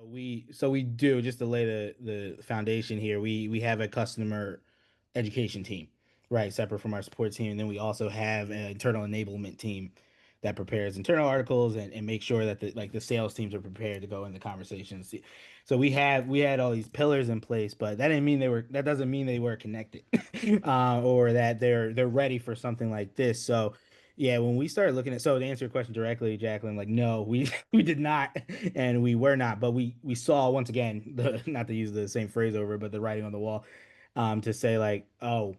We do, just to lay the foundation here. We have a customer education team, right, separate from our support team, and then we also have an internal enablement team that prepares internal articles and make sure that the sales teams are prepared to go in the conversations. So we had all these pillars in place, but that doesn't mean they were connected, or that they're ready for something like this. So yeah, when we started looking at, so to answer your question directly, Jacqueline, like no, we we did not, and we were not, but we saw once again, not to use the same phrase over, but the writing on the wall, to say like, oh,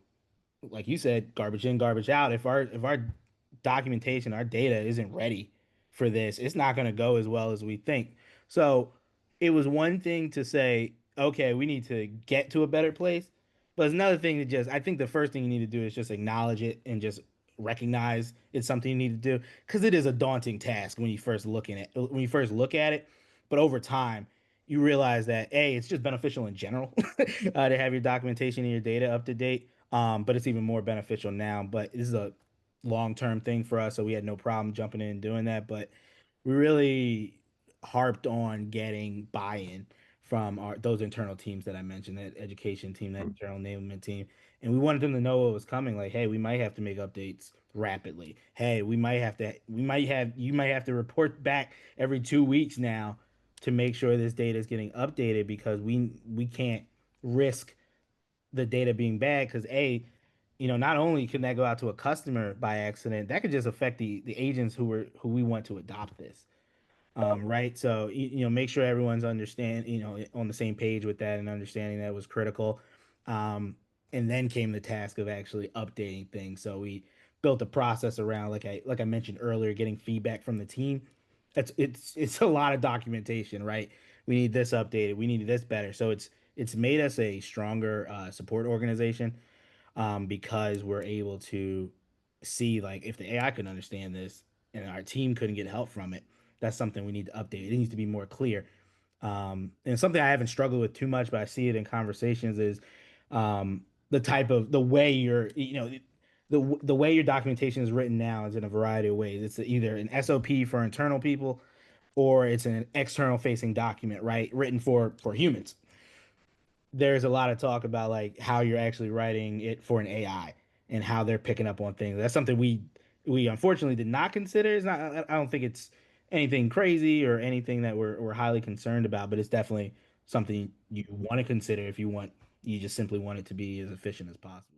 like you said, garbage in, garbage out. If our documentation, our data isn't ready for this, it's not going to go as well as we think. So it was one thing to say, okay, we need to get to a better place, but it's another thing to just, I think the first thing you need to do is just acknowledge it and just recognize it's something you need to do because it is a daunting task when you first look at it, but over time you realize that A, it's just beneficial in general to have your documentation and your data up to date. But it's even more beneficial now. But this is a long-term thing for us, so we had no problem jumping in and doing that. But we really harped on getting buy-in from our those internal teams that I mentioned, that education team, that internal enablement team, and we wanted them to know what was coming. Like, hey, we might have to make updates rapidly. Hey, you might have to report back every 2 weeks now to make sure this data is getting updated because we can't risk the data being bad because not only can that go out to a customer by accident, that could just affect the agents who we want to adopt this. Right. So, make sure everyone's on the same page with that and understanding that was critical. Um, and then came the task of actually updating things. So we built a process around, like I mentioned earlier, getting feedback from the team. It's a lot of documentation, right? We need this updated. We need this better. So it's made us a stronger support organization, because we're able to see like if the AI could understand this and our team couldn't get help from it, that's something we need to update. It needs to be more clear. And something I haven't struggled with too much, but I see it in conversations is the way the way your documentation is written now is in a variety of ways. It's either an SOP for internal people or it's an external facing document, right? Written for humans. There's a lot of talk about like how you're actually writing it for an AI and how they're picking up on things. That's something we unfortunately did not consider. It's not. I don't think it's anything crazy or anything that we're highly concerned about, but it's definitely something you want to consider if you just simply want it to be as efficient as possible.